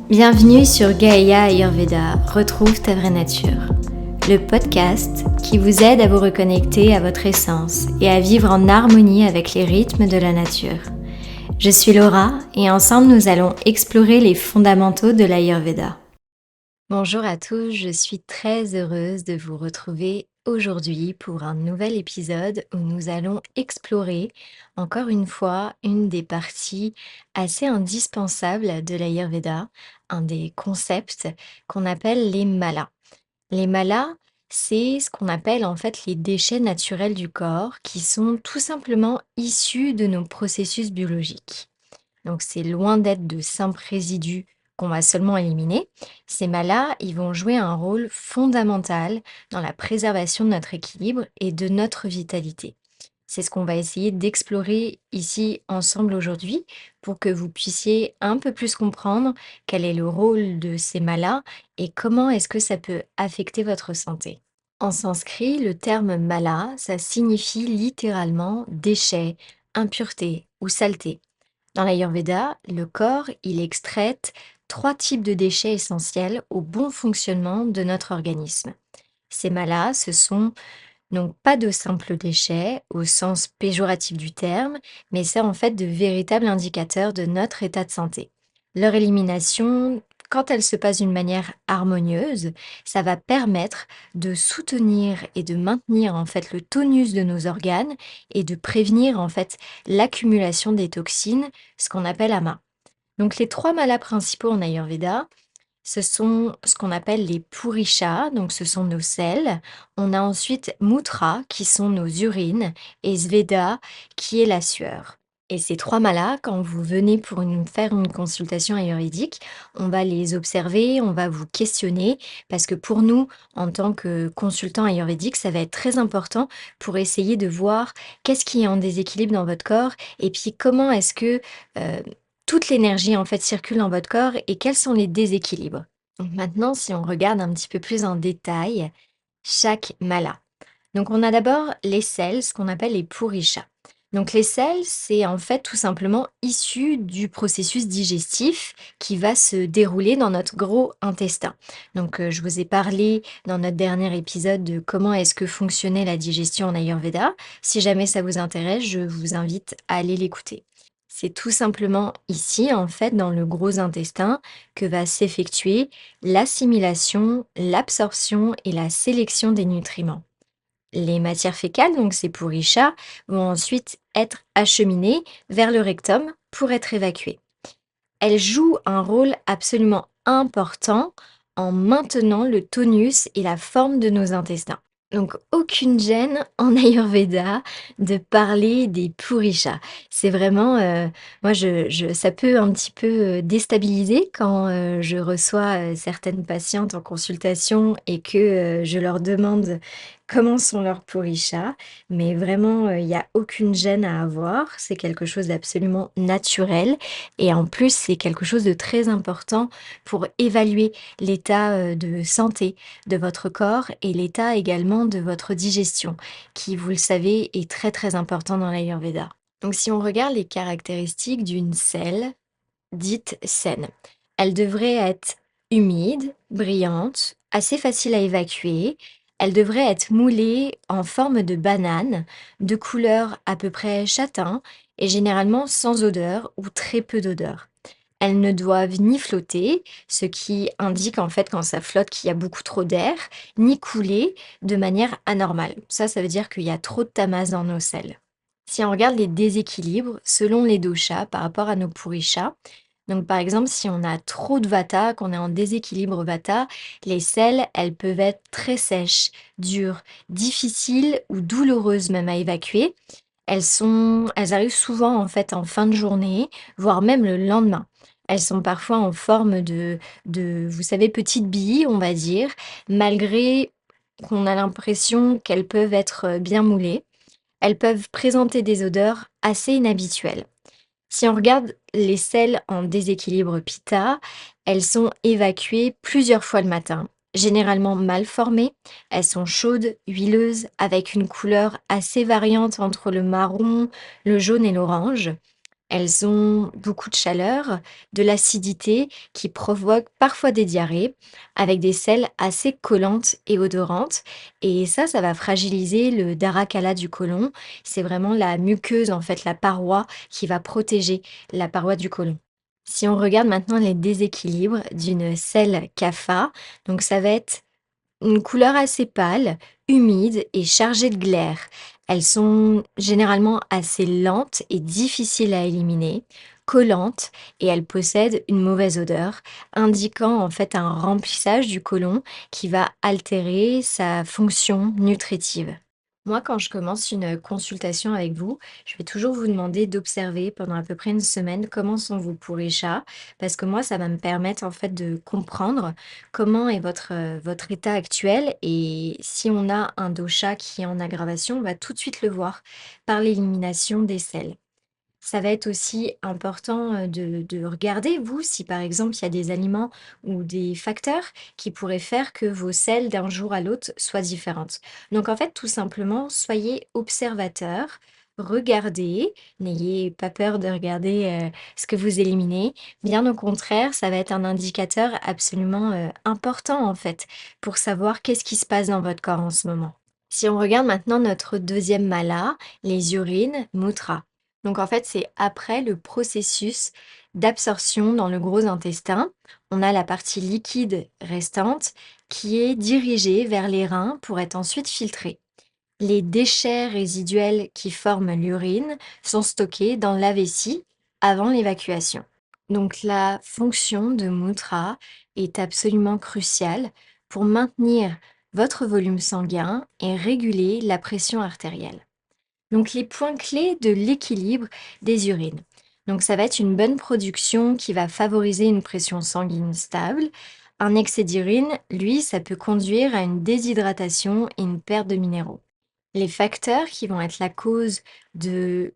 Bienvenue sur Gaïa Ayurveda, retrouve ta vraie nature. Le podcast qui vous aide à vous reconnecter à votre essence et à vivre en harmonie avec les rythmes de la nature. Je suis Laura et ensemble nous allons explorer les fondamentaux de l'Ayurveda. Bonjour à tous, je suis très heureuse de vous retrouver aujourd'hui pour un nouvel épisode où nous allons explorer encore une fois une des parties assez indispensables de l'Ayurveda, un des concepts qu'on appelle les malas. Les malas, c'est ce qu'on appelle en fait les déchets naturels du corps qui sont tout simplement issus de nos processus biologiques. Donc c'est loin d'être de simples résidus qu'on va seulement éliminer. Ces malas, ils vont jouer un rôle fondamental dans la préservation de notre équilibre et de notre vitalité. C'est ce qu'on va essayer d'explorer ici ensemble aujourd'hui pour que vous puissiez un peu plus comprendre quel est le rôle de ces malas et comment est-ce que ça peut affecter votre santé. En sanskrit, le terme mala, ça signifie littéralement déchets, impureté ou saleté. Dans l'Ayurveda, le corps, il extraite 3 types de déchets essentiels au bon fonctionnement de notre organisme. Ces malas, ce sont donc pas de simples déchets au sens péjoratif du terme, mais c'est en fait de véritables indicateurs de notre état de santé. Leur élimination, quand elle se passe d'une manière harmonieuse, ça va permettre de soutenir et de maintenir en fait le tonus de nos organes et de prévenir en fait l'accumulation des toxines, ce qu'on appelle ama. Donc les 3 malas principaux en Ayurveda, ce sont ce qu'on appelle les purishas, donc ce sont nos selles. On a ensuite mutra, qui sont nos urines, et sveda, qui est la sueur. Et ces 3 malas, quand vous venez pour faire une consultation ayurvédique, on va les observer, on va vous questionner, parce que pour nous, en tant que consultant ayurvédique, ça va être très important pour essayer de voir qu'est-ce qui est en déséquilibre dans votre corps, et puis comment est-ce que euh, toute l'énergie en fait circule dans votre corps et quels sont les déséquilibres. Donc maintenant, si on regarde un petit peu plus en détail chaque mala. Donc on a d'abord les selles, ce qu'on appelle les purishas. Donc les selles, c'est en fait tout simplement issu du processus digestif qui va se dérouler dans notre gros intestin. Donc je vous ai parlé dans notre dernier épisode de comment est-ce que fonctionnait la digestion en Ayurveda. Si jamais ça vous intéresse, je vous invite à aller l'écouter. C'est tout simplement ici, en fait, dans le gros intestin, que va s'effectuer l'assimilation, l'absorption et la sélection des nutriments. Les matières fécales, donc ces purishas, vont ensuite être acheminées vers le rectum pour être évacuées. Elles jouent un rôle absolument important en maintenant le tonus et la forme de nos intestins. Donc aucune gêne en Ayurveda de parler des purishas. C'est vraiment, moi ça peut un petit peu, déstabiliser quand, je reçois, certaines patientes en consultation et que, je leur demande comment sont leurs purishas. Mais vraiment, il y a aucune gêne à avoir. C'est quelque chose d'absolument naturel et en plus, c'est quelque chose de très important pour évaluer l'état, de santé de votre corps et l'état également de votre digestion, qui, vous le savez, est très très important dans l'Ayurveda. Donc si on regarde les caractéristiques d'une selle dite saine, elle devrait être humide, brillante, assez facile à évacuer. Elle devrait être moulée en forme de banane, de couleur à peu près châtain et généralement sans odeur ou très peu d'odeur. Elles ne doivent ni flotter, ce qui indique en fait quand ça flotte qu'il y a beaucoup trop d'air, ni couler de manière anormale. Ça veut dire qu'il y a trop de tamas dans nos selles. Si on regarde les déséquilibres selon les doshas par rapport à nos purishas, donc par exemple si on a trop de vata, qu'on est en déséquilibre vata, les selles, elles peuvent être très sèches, dures, difficiles ou douloureuses même à évacuer. Elles arrivent souvent en fait en fin de journée, voire même le lendemain. Elles sont parfois en forme vous savez, petites billes, on va dire, malgré qu'on a l'impression qu'elles peuvent être bien moulées. Elles peuvent présenter des odeurs assez inhabituelles. Si on regarde les selles en déséquilibre pitta, elles sont évacuées plusieurs fois le matin, généralement mal formées. Elles sont chaudes, huileuses, avec une couleur assez variante entre le marron, le jaune et l'orange. Elles ont beaucoup de chaleur, de l'acidité qui provoque parfois des diarrhées, avec des selles assez collantes et odorantes. Et ça va fragiliser le dara-kala du côlon. C'est vraiment la muqueuse, en fait, la paroi qui va protéger la paroi du côlon. Si on regarde maintenant les déséquilibres d'une selle kapha, donc ça va être une couleur assez pâle, humide et chargée de glaire. Elles sont généralement assez lentes et difficiles à éliminer, collantes et elles possèdent une mauvaise odeur, indiquant en fait un remplissage du côlon qui va altérer sa fonction nutritive. Moi, quand je commence une consultation avec vous, je vais toujours vous demander d'observer pendant à peu près une semaine comment sont vos chats, parce que moi, ça va me permettre en fait de comprendre comment est votre état actuel et si on a un dosha qui est en aggravation, on va tout de suite le voir par l'élimination des selles. Ça va être aussi important, de regarder, vous, si par exemple, il y a des aliments ou des facteurs qui pourraient faire que vos selles d'un jour à l'autre soient différentes. Donc en fait, tout simplement, soyez observateur, regardez, n'ayez pas peur de regarder, ce que vous éliminez. Bien au contraire, ça va être un indicateur absolument, important en fait, pour savoir qu'est-ce qui se passe dans votre corps en ce moment. Si on regarde maintenant notre deuxième mala, les urines, moutra. Donc en fait, c'est après le processus d'absorption dans le gros intestin. On a la partie liquide restante qui est dirigée vers les reins pour être ensuite filtrée. Les déchets résiduels qui forment l'urine sont stockés dans la vessie avant l'évacuation. Donc la fonction de Moutra est absolument cruciale pour maintenir votre volume sanguin et réguler la pression artérielle. Donc les points clés de l'équilibre des urines. Donc ça va être une bonne production qui va favoriser une pression sanguine stable. Un excès d'urine, lui, ça peut conduire à une déshydratation et une perte de minéraux. Les facteurs qui vont être la cause du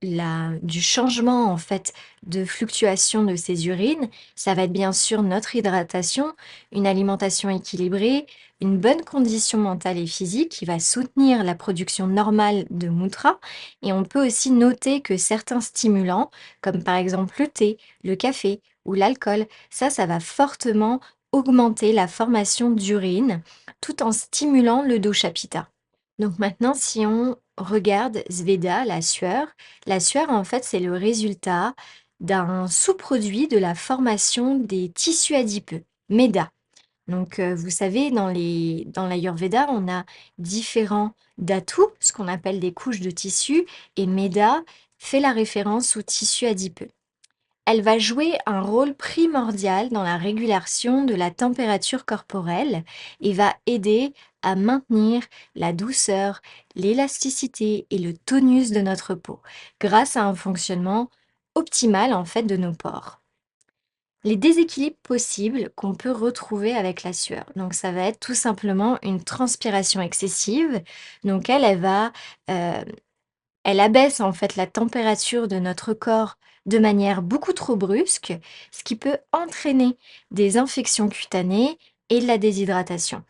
changement en fait de fluctuation de ces urines, ça va être bien sûr notre hydratation, une alimentation équilibrée, une bonne condition mentale et physique qui va soutenir la production normale de moutra. Et on peut aussi noter que certains stimulants, comme par exemple le thé, le café ou l'alcool, ça va fortement augmenter la formation d'urine tout en stimulant le dosha pitta. Donc maintenant, si on regarde Sveda, la sueur, en fait, c'est le résultat d'un sous-produit de la formation des tissus adipeux, MEDA. Donc, vous savez, dans l'Ayurveda, on a différents datus, ce qu'on appelle des couches de tissus, et MEDA fait la référence aux tissus adipeux. Elle va jouer un rôle primordial dans la régulation de la température corporelle et va aider à maintenir la douceur, l'élasticité et le tonus de notre peau grâce à un fonctionnement optimal en fait de nos pores. Les déséquilibres possibles qu'on peut retrouver avec la sueur. Donc ça va être tout simplement une transpiration excessive. Donc euh, elle abaisse en fait la température de notre corps de manière beaucoup trop brusque, ce qui peut entraîner des infections cutanées et de la déshydratation.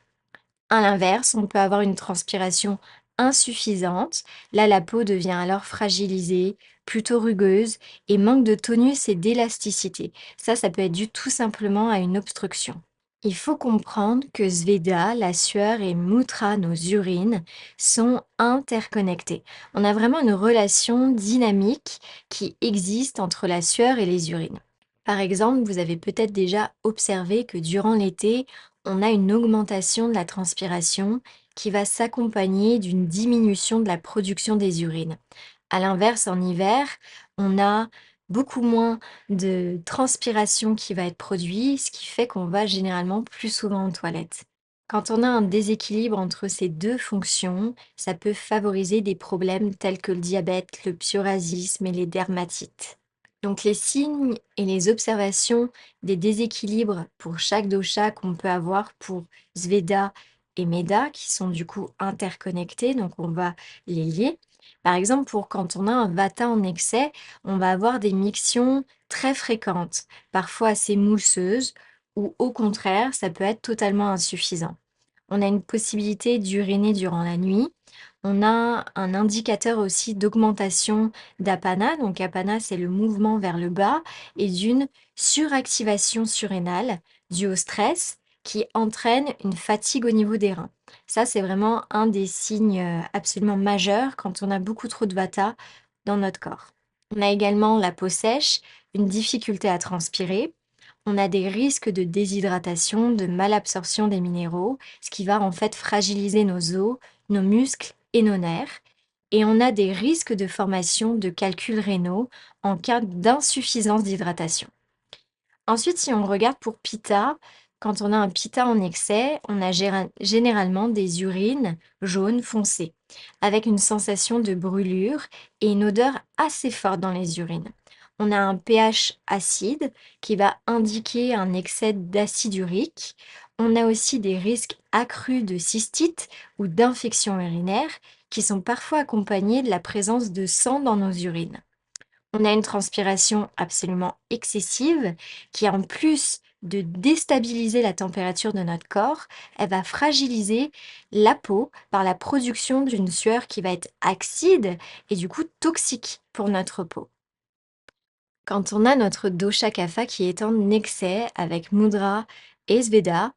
À l'inverse, on peut avoir une transpiration insuffisante. Là, la peau devient alors fragilisée, plutôt rugueuse et manque de tonus et d'élasticité. Ça peut être dû tout simplement à une obstruction. Il faut comprendre que Sveda, la sueur et Moutra, nos urines, sont interconnectés. On a vraiment une relation dynamique qui existe entre la sueur et les urines. Par exemple, vous avez peut-être déjà observé que durant l'été, on a une augmentation de la transpiration qui va s'accompagner d'une diminution de la production des urines. À l'inverse, en hiver, on a beaucoup moins de transpiration qui va être produite, ce qui fait qu'on va généralement plus souvent aux toilettes. Quand on a un déséquilibre entre ces deux fonctions, ça peut favoriser des problèmes tels que le diabète, le psoriasis et les dermatites. Donc les signes et les observations des déséquilibres pour chaque dosha qu'on peut avoir pour Sveda et Meda, qui sont du coup interconnectés, donc on va les lier. Par exemple, pour quand on a un vata en excès, on va avoir des mictions très fréquentes, parfois assez mousseuses, ou au contraire, ça peut être totalement insuffisant. On a une possibilité d'uriner durant la nuit. On a un indicateur aussi d'augmentation d'apana. Donc apana, c'est le mouvement vers le bas et d'une suractivation surrénale due au stress qui entraîne une fatigue au niveau des reins. Ça, c'est vraiment un des signes absolument majeurs quand on a beaucoup trop de vata dans notre corps. On a également la peau sèche, une difficulté à transpirer. On a des risques de déshydratation, de malabsorption des minéraux, ce qui va en fait fragiliser nos os, nos muscles et nos nerfs. Et on a des risques de formation de calculs rénaux en cas d'insuffisance d'hydratation. Ensuite, si on regarde pour Pitta, quand on a un Pitta en excès, on a généralement des urines jaunes foncées, avec une sensation de brûlure et une odeur assez forte dans les urines. On a un pH acide qui va indiquer un excès d'acide urique. On a aussi des risques accrus de cystite ou d'infection urinaire qui sont parfois accompagnés de la présence de sang dans nos urines. On a une transpiration absolument excessive qui, en plus de déstabiliser la température de notre corps, elle va fragiliser la peau par la production d'une sueur qui va être acide et du coup toxique pour notre peau. Quand on a notre dosha kapha qui est en excès avec mudra et sveda,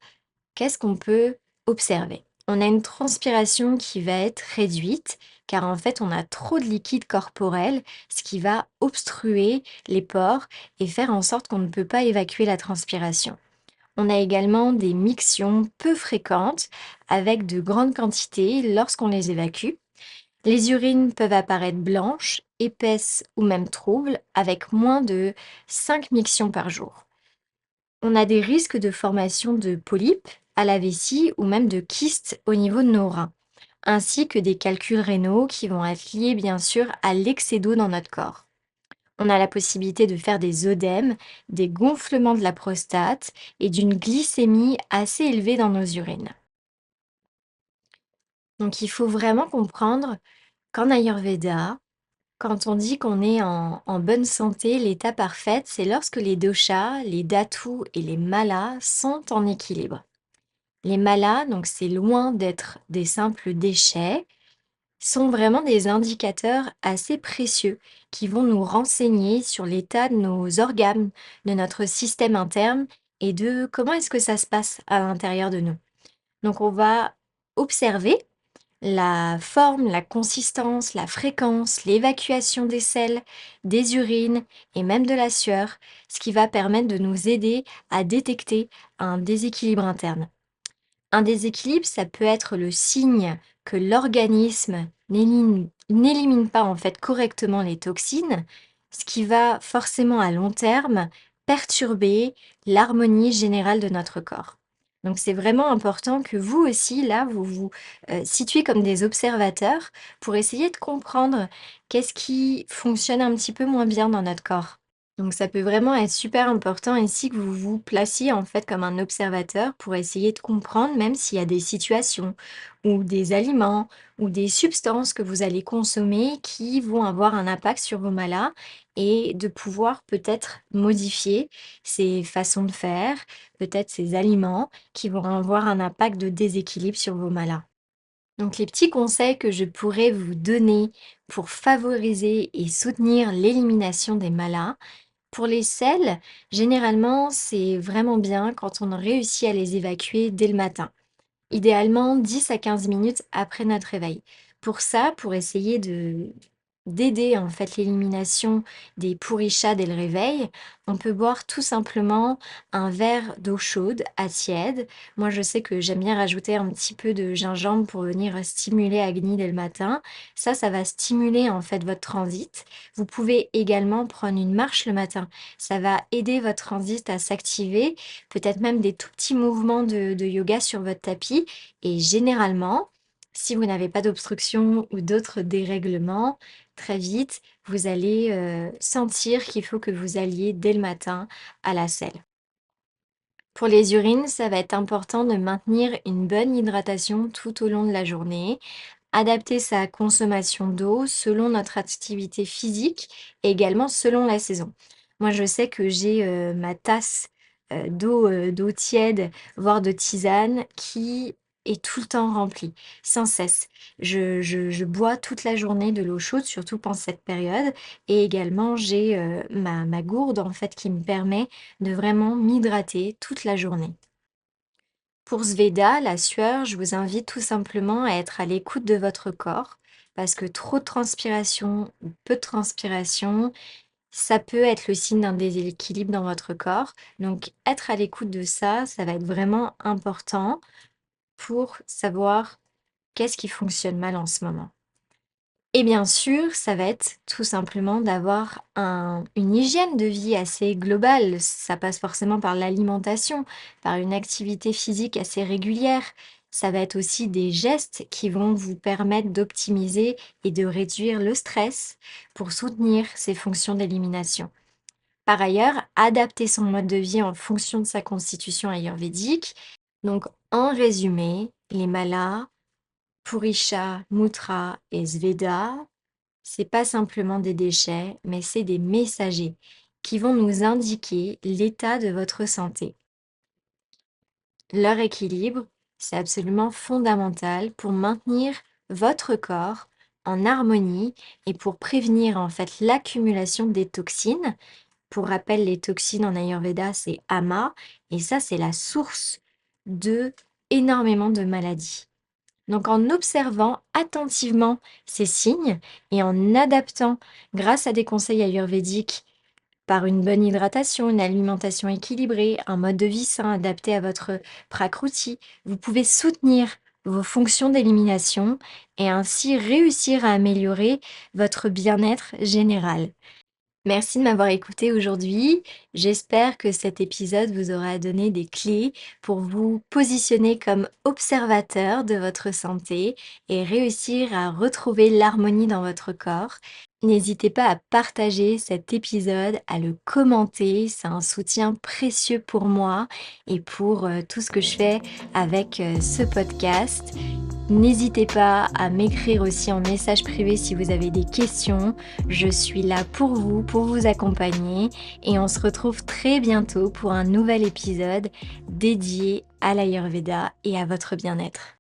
qu'est-ce qu'on peut observer? On a une transpiration qui va être réduite, car en fait, on a trop de liquide corporel, ce qui va obstruer les pores et faire en sorte qu'on ne peut pas évacuer la transpiration. On a également des mictions peu fréquentes avec de grandes quantités lorsqu'on les évacue. Les urines peuvent apparaître blanches, épaisses ou même troubles avec moins de 5 mictions par jour. On a des risques de formation de polypes à la vessie ou même de kystes au niveau de nos reins, ainsi que des calculs rénaux qui vont être liés bien sûr à l'excès d'eau dans notre corps. On a la possibilité de faire des œdèmes, des gonflements de la prostate et d'une glycémie assez élevée dans nos urines. Donc il faut vraiment comprendre qu'en Ayurveda, quand on dit qu'on est en bonne santé, l'état parfait, c'est lorsque les doshas, les dhatus et les malas sont en équilibre. Les malas, donc c'est loin d'être des simples déchets, sont vraiment des indicateurs assez précieux qui vont nous renseigner sur l'état de nos organes, de notre système interne et de comment est-ce que ça se passe à l'intérieur de nous. Donc on va observer la forme, la consistance, la fréquence, l'évacuation des selles, des urines et même de la sueur, ce qui va permettre de nous aider à détecter un déséquilibre interne. Un déséquilibre, ça peut être le signe que l'organisme n'élimine pas en fait correctement les toxines, ce qui va forcément à long terme perturber l'harmonie générale de notre corps. Donc c'est vraiment important que vous aussi, là, vous vous situez comme des observateurs pour essayer de comprendre qu'est-ce qui fonctionne un petit peu moins bien dans notre corps. Donc ça peut vraiment être super important ici que vous vous placiez en fait comme un observateur pour essayer de comprendre même s'il y a des situations ou des aliments ou des substances que vous allez consommer qui vont avoir un impact sur vos malas et de pouvoir peut-être modifier ces façons de faire, peut-être ces aliments qui vont avoir un impact de déséquilibre sur vos malas. Donc les petits conseils que je pourrais vous donner pour favoriser et soutenir l'élimination des malas, pour les sels, généralement, c'est vraiment bien quand on réussit à les évacuer dès le matin. Idéalement 10 à 15 minutes après notre réveil. Pour ça, pour essayer d'aider en fait l'élimination des pourrichats dès le réveil, on peut boire tout simplement un verre d'eau chaude à tiède. Moi, je sais que j'aime bien rajouter un petit peu de gingembre pour venir stimuler Agni dès le matin. Ça va stimuler en fait votre transit. Vous pouvez également prendre une marche le matin. Ça va aider votre transit à s'activer, peut-être même des tout petits mouvements de yoga sur votre tapis. Et généralement, si vous n'avez pas d'obstruction ou d'autres dérèglements, très vite, vous allez sentir qu'il faut que vous alliez dès le matin à la selle. Pour les urines, ça va être important de maintenir une bonne hydratation tout au long de la journée, adapter sa consommation d'eau selon notre activité physique et également selon la saison. Moi, je sais que j'ai ma tasse d'eau tiède, voire de tisane, qui est tout le temps rempli, sans cesse. Je bois toute la journée de l'eau chaude, surtout pendant cette période et également j'ai, ma gourde en fait qui me permet de vraiment m'hydrater toute la journée. Pour ce Veda, la sueur, je vous invite tout simplement à être à l'écoute de votre corps parce que trop de transpiration ou peu de transpiration, ça peut être le signe d'un déséquilibre dans votre corps. Donc être à l'écoute de ça, ça va être vraiment important pour savoir qu'est-ce qui fonctionne mal en ce moment. Et bien sûr, ça va être tout simplement d'avoir une hygiène de vie assez globale. Ça passe forcément par l'alimentation, par une activité physique assez régulière. Ça va être aussi des gestes qui vont vous permettre d'optimiser et de réduire le stress pour soutenir ces fonctions d'élimination. Par ailleurs, adapter son mode de vie en fonction de sa constitution ayurvédique. Donc, en résumé, les malas, Purisha, Mudra et Sveda, c'est pas simplement des déchets, mais c'est des messagers qui vont nous indiquer l'état de votre santé. Leur équilibre, c'est absolument fondamental pour maintenir votre corps en harmonie et pour prévenir en fait l'accumulation des toxines. Pour rappel, les toxines en Ayurveda, c'est Ama, et ça, c'est la source de énormément de maladies. Donc en observant attentivement ces signes et en adaptant grâce à des conseils ayurvédiques par une bonne hydratation, une alimentation équilibrée, un mode de vie sain adapté à votre prakruti, vous pouvez soutenir vos fonctions d'élimination et ainsi réussir à améliorer votre bien-être général. Merci de m'avoir écouté aujourd'hui. J'espère que cet épisode vous aura donné des clés pour vous positionner comme observateur de votre santé et réussir à retrouver l'harmonie dans votre corps. N'hésitez pas à partager cet épisode, à le commenter. C'est un soutien précieux pour moi et pour tout ce que je fais avec ce podcast. N'hésitez pas à m'écrire aussi en message privé si vous avez des questions. Je suis là pour vous accompagner et on se retrouve très bientôt pour un nouvel épisode dédié à l'Ayurveda et à votre bien-être.